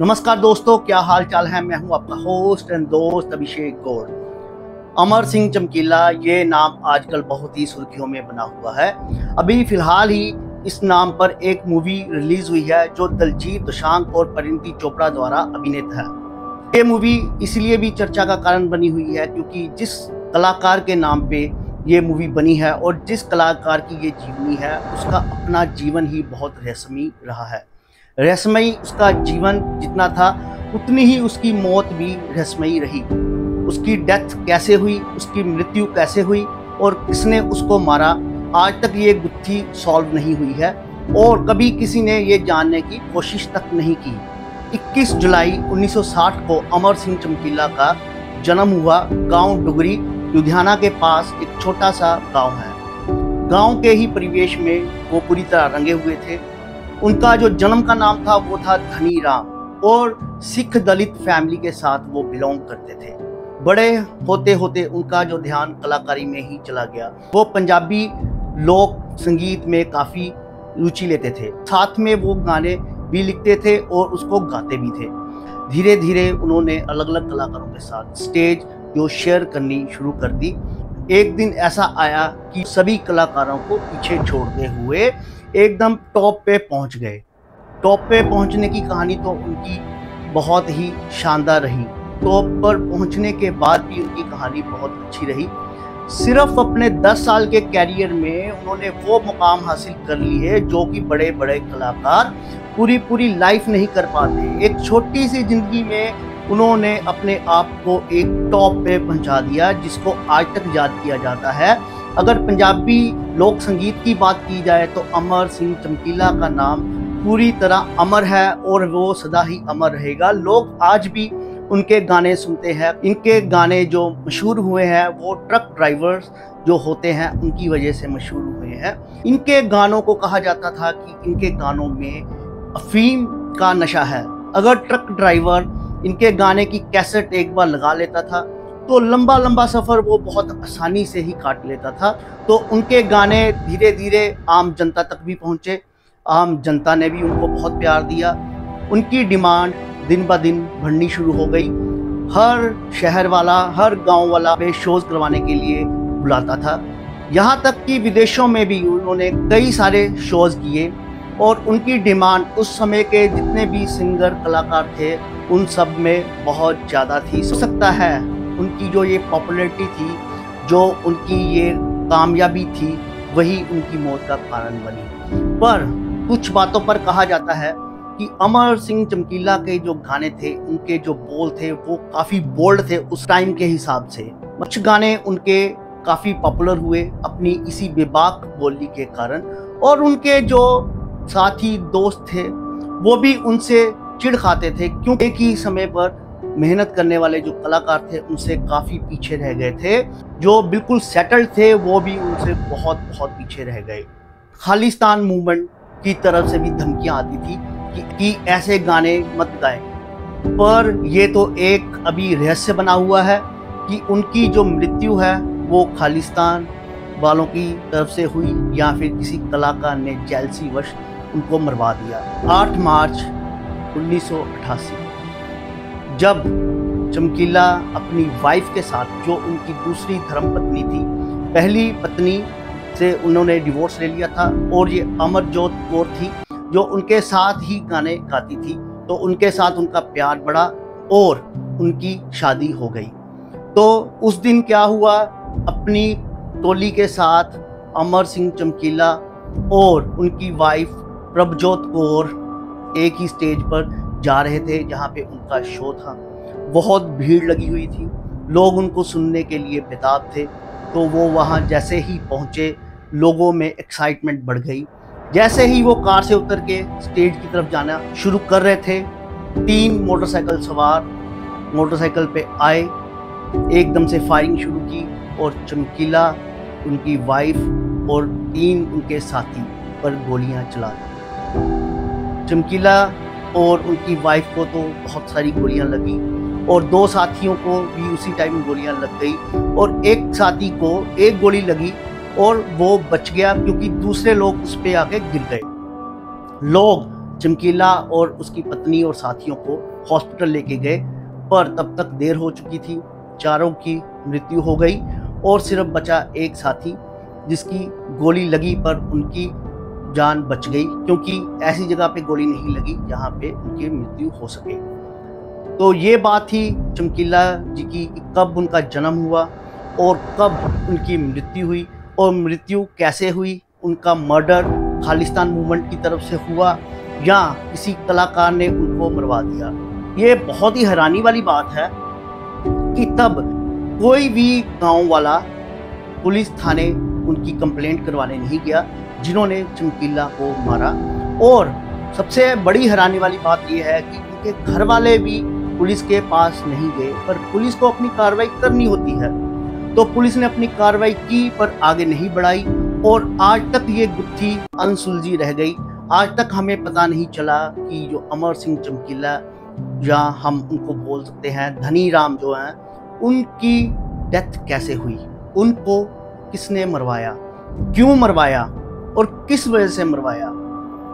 नमस्कार दोस्तों, क्या हाल चाल है। मैं हूं आपका होस्ट एंड दोस्त अभिषेक गौड़। अमर सिंह चमकीला ये नाम आजकल बहुत ही सुर्खियों में बना हुआ है। अभी फिलहाल ही इस नाम पर एक मूवी रिलीज हुई है जो दलजीत दोसांझ और परिणीति चोपड़ा द्वारा अभिनीत है। ये मूवी इसलिए भी चर्चा का कारण बनी हुई है क्योंकि जिस कलाकार के नाम पे ये मूवी बनी है और जिस कलाकार की ये जीवनी है उसका अपना जीवन ही बहुत रहस्यमयी रहा है। रहस्यमयी उसका जीवन जितना था उतनी ही उसकी मौत भी रहस्यमयी रही। उसकी डेथ कैसे हुई, उसकी मृत्यु कैसे हुई और किसने उसको मारा, आज तक ये गुत्थी सॉल्व नहीं हुई है और कभी किसी ने ये जानने की कोशिश तक नहीं की। 21 जुलाई 1960 को अमर सिंह चमकीला का जन्म हुआ। गांव डुगरी लुधियाना के पास एक छोटा सा गांव है। गांव के ही परिवेश में वो पूरी तरह रंगे हुए थे। उनका जो जन्म का नाम था वो था धनी राम और सिख दलित फैमिली के साथ वो बिलोंग करते थे। बड़े होते होते उनका जो ध्यान कलाकारी में ही चला गया। वो पंजाबी लोक संगीत में काफ़ी रुचि लेते थे, साथ में वो गाने भी लिखते थे और उसको गाते भी थे। धीरे धीरे उन्होंने अलग अलग कलाकारों के साथ स्टेज जो शेयर करनी शुरू कर दी। एक दिन ऐसा आया कि सभी कलाकारों को पीछे छोड़ते हुए एकदम टॉप पे पहुंच गए। टॉप पे पहुंचने की कहानी तो उनकी बहुत ही शानदार रही। टॉप पर पहुंचने के बाद भी उनकी कहानी बहुत अच्छी रही। सिर्फ अपने 10 साल के कैरियर में उन्होंने वो मुकाम हासिल कर लिए जो कि बड़े बड़े कलाकार पूरी लाइफ नहीं कर पाते। एक छोटी सी जिंदगी में उन्होंने अपने आप को एक टॉप पे पहुंचा दिया जिसको आज तक याद किया जाता है। अगर पंजाबी लोक संगीत की बात की जाए तो अमर सिंह चमकीला का नाम पूरी तरह अमर है और वो सदा ही अमर रहेगा। लोग आज भी उनके गाने सुनते हैं। इनके गाने जो मशहूर हुए हैं वो ट्रक ड्राइवर्स जो होते हैं उनकी वजह से मशहूर हुए हैं। इनके गानों को कहा जाता था कि इनके गानों में अफीम का नशा है। अगर ट्रक ड्राइवर इनके गाने की कैसेट एक बार लगा लेता था तो लंबा लंबा सफ़र वो बहुत आसानी से ही काट लेता था। तो उनके गाने धीरे धीरे आम जनता तक भी पहुँचे। आम जनता ने भी उनको बहुत प्यार दिया। उनकी डिमांड दिन ब दिन बढ़नी शुरू हो गई। हर शहर वाला, हर गांव वाला पे शोज़ करवाने के लिए बुलाता था। यहाँ तक कि विदेशों में भी उन्होंने कई सारे शोज़ किए और उनकी डिमांड उस समय के जितने भी सिंगर कलाकार थे उन सब में बहुत ज़्यादा थी। हो सकता है उनकी जो ये पॉपुलैरिटी थी, जो उनकी ये कामयाबी थी, वही उनकी मौत का कारण बनी। पर कुछ बातों पर कहा जाता है कि अमर सिंह चमकीला के जो गाने थे, उनके जो बोल थे वो काफ़ी बोल्ड थे उस टाइम के हिसाब से। कुछ गाने उनके काफ़ी पॉपुलर हुए अपनी इसी बेबाक बोली के कारण और उनके जो साथी दोस्त थे वो भी उनसे चिढ़ खाते थे क्योंकि एक ही समय पर मेहनत करने वाले जो कलाकार थे उनसे काफ़ी पीछे रह गए थे। जो बिल्कुल सेटल्ड थे वो भी उनसे बहुत पीछे रह गए। खालिस्तान मूवमेंट की तरफ से भी धमकियां आती थी कि ऐसे गाने मत गाएं। पर ये तो एक अभी रहस्य बना हुआ है कि उनकी जो मृत्यु है वो खालिस्तान वालों की तरफ से हुई या फिर किसी कलाकार ने जेलसी वश उनको मरवा दिया। 8 मार्च 1988 जब चमकीला अपनी वाइफ के साथ, जो उनकी दूसरी धर्मपत्नी थी, पहली पत्नी से उन्होंने डिवोर्स ले लिया था और ये अमरजोत कौर थी जो उनके साथ ही गाने गाती थी, तो उनके साथ उनका प्यार बढ़ा और उनकी शादी हो गई। तो उस दिन क्या हुआ, अपनी टोली के साथ अमर सिंह चमकीला और उनकी वाइफ प्रभजोत कौर एक ही स्टेज पर जा रहे थे जहाँ पे उनका शो था। बहुत भीड़ लगी हुई थी, लोग उनको सुनने के लिए बेताब थे। तो वो वहाँ जैसे ही पहुँचे लोगों में एक्साइटमेंट बढ़ गई। जैसे ही वो कार से उतर के स्टेज की तरफ जाना शुरू कर रहे थे, 3 मोटरसाइकिल सवार मोटरसाइकिल पे आए, एकदम से फायरिंग शुरू की और चमकीला, उनकी वाइफ और 3 उनके साथी पर गोलियां चला दी। चमकीला और उनकी वाइफ को तो बहुत सारी गोलियां लगी और 2 साथियों को भी उसी टाइम गोलियां लग गई और एक साथी को एक गोली लगी और वो बच गया क्योंकि दूसरे लोग उस पे आके गिर गए। लोग चमकीला और उसकी पत्नी और साथियों को हॉस्पिटल लेके गए, पर तब तक देर हो चुकी थी। चारों की मृत्यु हो गई और सिर्फ बचा एक साथी, जिसकी गोली लगी पर उनकी जान बच गई, क्योंकि ऐसी जगह पे गोली नहीं लगी जहाँ पे उनकी मृत्यु हो सके। तो ये बात थी चमकीला जी की कि कब उनका जन्म हुआ और कब उनकी मृत्यु हुई, और मृत्यु कैसे हुई। उनका मर्डर खालिस्तान मूवमेंट की तरफ से हुआ या किसी कलाकार ने उनको मरवा दिया। ये बहुत ही हैरानी वाली बात है कि तब कोई भी गांव वाला पुलिस थाने उनकी कंप्लेंट करवाने नहीं गया जिन्होंने चमकीला को मारा। और सबसे बड़ी हैरानी वाली बात यह है कि उनके घर वाले भी पुलिस के पास नहीं गए, पर पुलिस को अपनी कार्रवाई करनी होती है। तो पुलिस ने अपनी कार्रवाई की पर आगे नहीं बढ़ाई और आज तक ये गुत्थी अनसुलझी रह गई। आज तक हमें पता नहीं चला कि जो अमर सिंह चमकीला, या हम उनको बोल सकते हैं धनी राम जो हैं, उनकी डेथ कैसे हुई, उनको किसने मरवाया, क्यों मरवाया और किस वजह से मरवाया।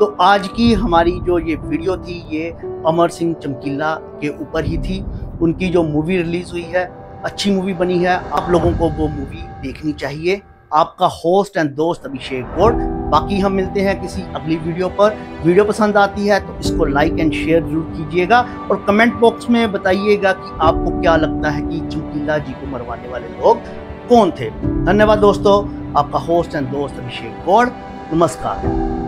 तो आज की हमारी जो ये वीडियो थी ये अमर सिंह चमकीला के ऊपर ही थी। उनकी जो मूवी रिलीज हुई है, अच्छी मूवी बनी है, आप लोगों को वो मूवी देखनी चाहिए। आपका होस्ट एंड दोस्त अभिषेक गौड़। बाकी हम मिलते हैं किसी अगली वीडियो पर। वीडियो पसंद आती है तो इसको लाइक एंड शेयर जरूर कीजिएगा और कमेंट बॉक्स में बताइएगा कि आपको क्या लगता है कि चमकीला जी को मरवाने वाले लोग कौन थे। धन्यवाद दोस्तों, आपका होस्ट एंड दोस्त अभिषेक गौड़। नमस्कार।